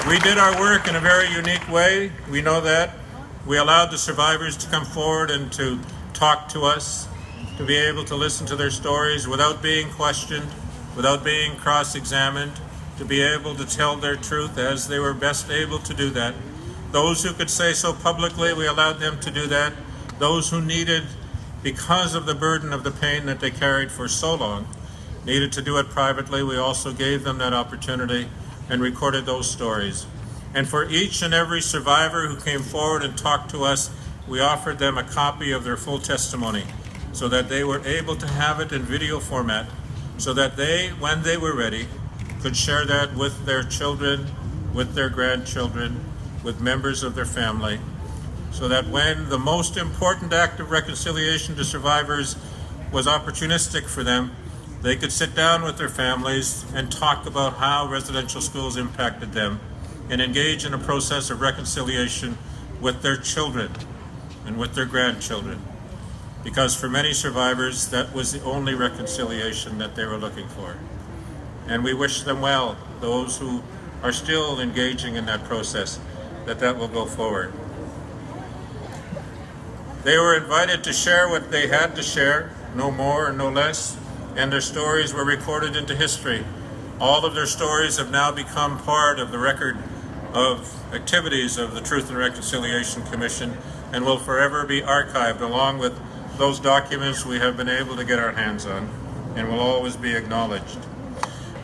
We did our work in a very unique way. We know that. We allowed the survivors to come forward and to talk to us, to be able to listen to their stories without being questioned, without being cross-examined, to be able to tell their truth as they were best able to do that. Those who could say so publicly, we allowed them to do that. Those who needed, because of the burden of the pain that they carried for so long, needed to do it privately, we also gave them that opportunity and recorded those stories. And for each and every survivor who came forward and talked to us, we offered them a copy of their full testimony so that they were able to have it in video format, so that they, when they were ready, could share that with their children, with their grandchildren, with members of their family, so that when the most important act of reconciliation to survivors was opportunistic for them, they could sit down with their families and talk about how residential schools impacted them and engage in a process of reconciliation with their children and with their grandchildren. Because for many survivors, that was the only reconciliation that they were looking for. And we wish them well, those who are still engaging in that process, that will go forward. They were invited to share what they had to share, no more and no less, and their stories were recorded into history. All of their stories have now become part of the record of activities of the Truth and Reconciliation Commission and will forever be archived along with those documents we have been able to get our hands on and will always be acknowledged.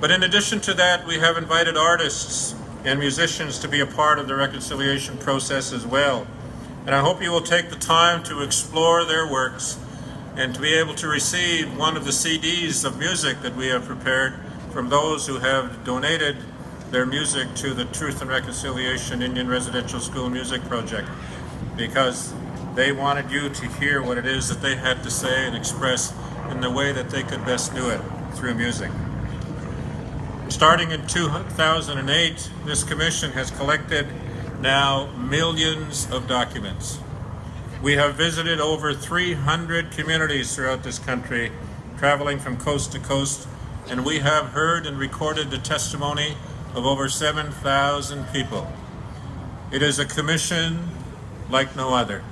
But in addition to that, we have invited artists and musicians to be a part of the reconciliation process as well. And I hope you will take the time to explore their works and to be able to receive one of the CDs of music that we have prepared from those who have donated their music to the Truth and Reconciliation Indian Residential School Music Project, because they wanted you to hear what it is that they had to say and express in the way that they could best do it, through music. Starting in 2008, this commission has collected now millions of documents. We have visited over 300 communities throughout this country, traveling from coast to coast, and we have heard and recorded the testimony of over 7,000 people. It is a commission like no other.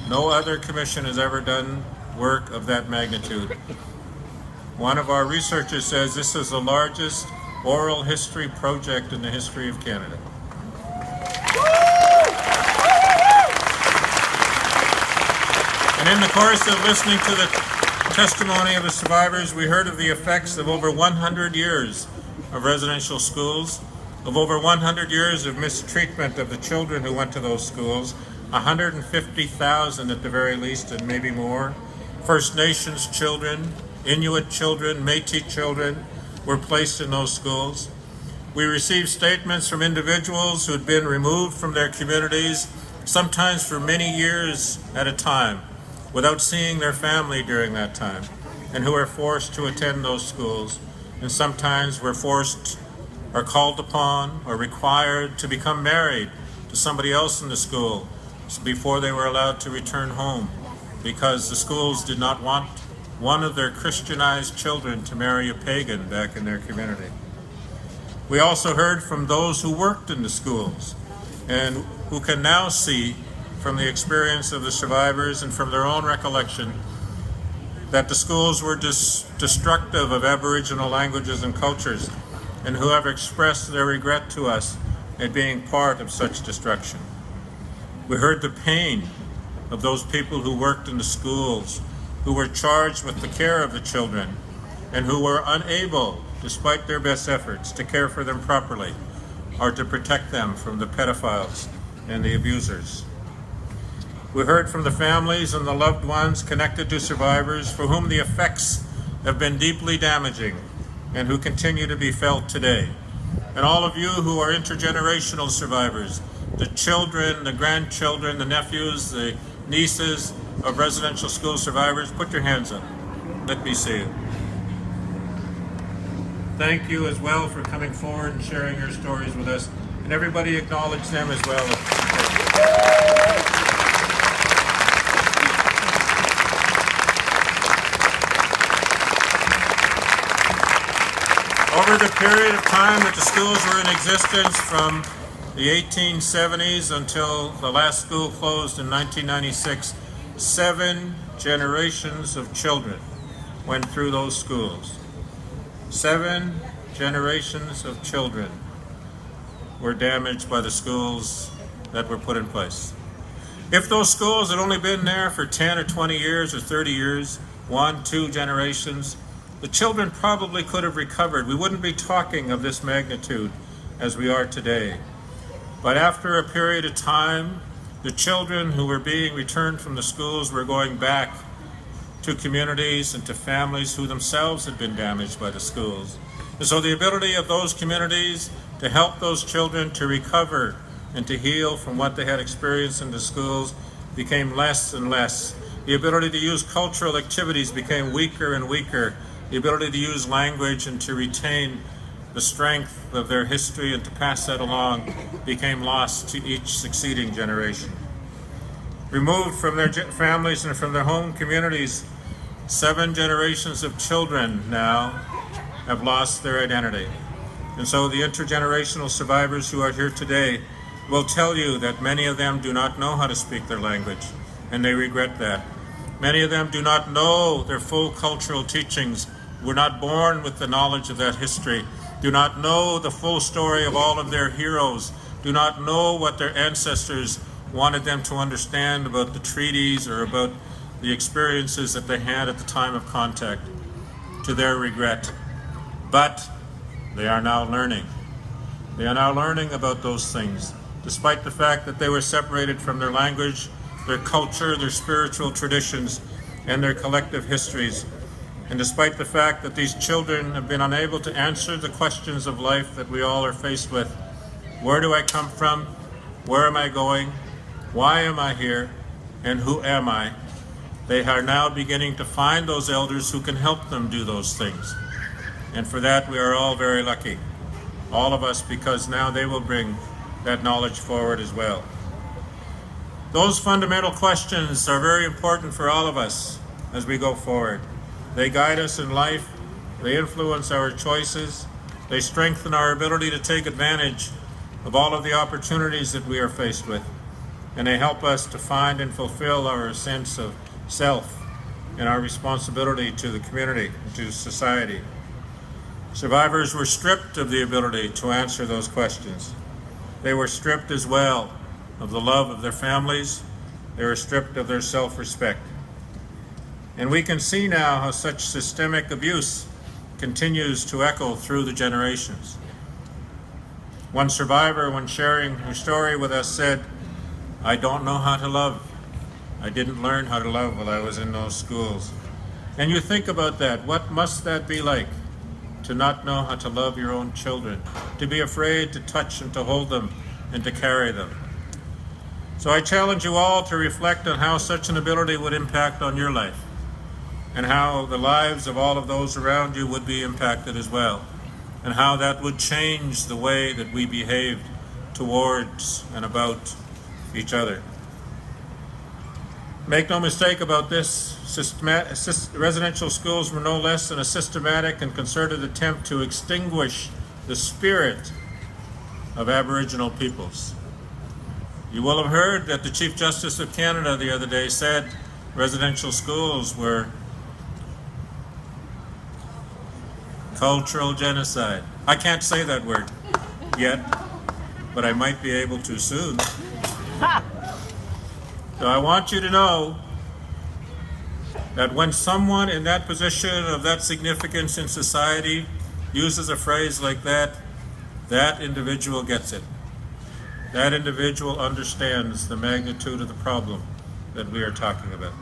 No other commission has ever done work of that magnitude. One of our researchers says this is the largest oral history project in the history of Canada. And in the course of listening to the testimony of the survivors, we heard of the effects of over 100 years of residential schools, of over 100 years of mistreatment of the children who went to those schools, 150,000 at the very least, and maybe more. First Nations children, Inuit children, Métis children were placed in those schools. We received statements from individuals who had been removed from their communities, sometimes for many years at a time, without seeing their family during that time, and who are forced to attend those schools, and sometimes were forced or called upon or required to become married to somebody else in the school before they were allowed to return home, because the schools did not want one of their Christianized children to marry a pagan back in their community. We also heard from those who worked in the schools and who can now see from the experience of the survivors and from their own recollection that the schools were destructive of Aboriginal languages and cultures, and who have expressed their regret to us at being part of such destruction. We heard the pain of those people who worked in the schools, who were charged with the care of the children, and who were unable, despite their best efforts, to care for them properly or to protect them from the pedophiles and the abusers. We heard from the families and the loved ones connected to survivors for whom the effects have been deeply damaging and who continue to be felt today. And all of you who are intergenerational survivors, the children, the grandchildren, the nephews, the nieces of residential school survivors, put your hands up. Let me see you. Thank you as well for coming forward and sharing your stories with us. And everybody acknowledge them as well. Over the period of time that the schools were in existence, from the 1870s until the last school closed in 1996, 7 generations of children went through those schools. 7 generations of children were damaged by the schools that were put in place. If those schools had only been there for 10 or 20 years or 30 years, 1, 2 generations, the children probably could have recovered. We wouldn't be talking of this magnitude as we are today. But after a period of time, the children who were being returned from the schools were going back to communities and to families who themselves had been damaged by the schools. And so the ability of those communities to help those children to recover and to heal from what they had experienced in the schools became less and less. The ability to use cultural activities became weaker and weaker. The ability to use language and to retain the strength of their history and to pass that along became lost to each succeeding generation. Removed from their families and from their home communities, 7 generations of children now have lost their identity. And so the intergenerational survivors who are here today will tell you that many of them do not know how to speak their language, and they regret that. Many of them do not know their full cultural teachings, were not born with the knowledge of that history, do not know the full story of all of their heroes, do not know what their ancestors wanted them to understand about the treaties or about the experiences that they had at the time of contact, to their regret. But they are now learning. They are now learning about those things, despite the fact that they were separated from their language, their culture, their spiritual traditions, and their collective histories. And despite the fact that these children have been unable to answer the questions of life that we all are faced with. Where do I come from? Where am I going? Why am I here? And who am I? They are now beginning to find those elders who can help them do those things. And for that we are all very lucky. All of us, because now they will bring that knowledge forward as well. Those fundamental questions are very important for all of us as we go forward. They guide us in life, they influence our choices, they strengthen our ability to take advantage of all of the opportunities that we are faced with, and they help us to find and fulfill our sense of self and our responsibility to the community, to society. Survivors were stripped of the ability to answer those questions. They were stripped as well of the love of their families. They were stripped of their self-respect. And we can see now how such systemic abuse continues to echo through the generations. One survivor, when sharing her story with us, said, "I don't know how to love. I didn't learn how to love while I was in those schools." And you think about that. What must that be like, to not know how to love your own children, to be afraid to touch and to hold them and to carry them? So I challenge you all to reflect on how such an ability would impact on your life, and how the lives of all of those around you would be impacted as well, and how that would change the way that we behaved towards and about each other. Make no mistake about this, residential schools were no less than a systematic and concerted attempt to extinguish the spirit of Aboriginal peoples. You will have heard that the Chief Justice of Canada the other day said residential schools were cultural genocide. I can't say that word yet, but I might be able to soon. So I want you to know that when someone in that position of that significance in society uses a phrase like that, that individual gets it. That individual understands the magnitude of the problem that we are talking about.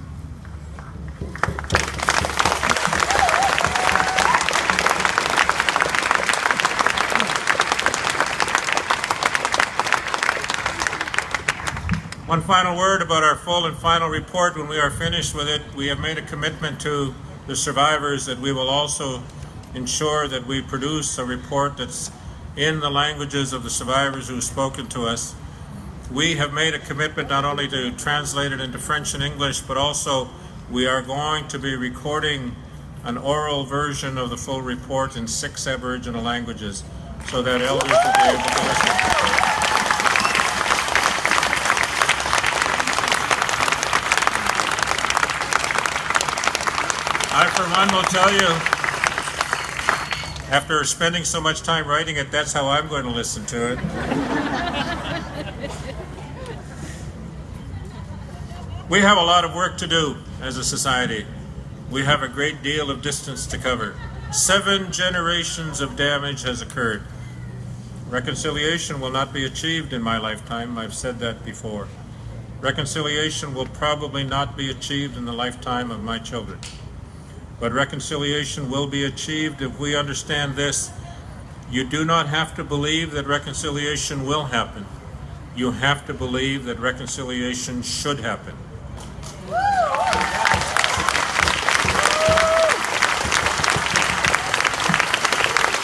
One final word about our full and final report. When we are finished with it, we have made a commitment to the survivors that we will also ensure that we produce a report that's in the languages of the survivors who have spoken to us. We have made a commitment not only to translate it into French and English, but also we are going to be recording an oral version of the full report in 6 Aboriginal languages so that elders will be able to listen. for one, will tell you, after spending so much time writing it, that's how I'm going to listen to it. We have a lot of work to do as a society. We have a great deal of distance to cover. 7 generations of damage has occurred. Reconciliation will not be achieved in my lifetime. I've said that before. Reconciliation will probably not be achieved in the lifetime of my children. But reconciliation will be achieved if we understand this. You do not have to believe that reconciliation will happen. You have to believe that reconciliation should happen.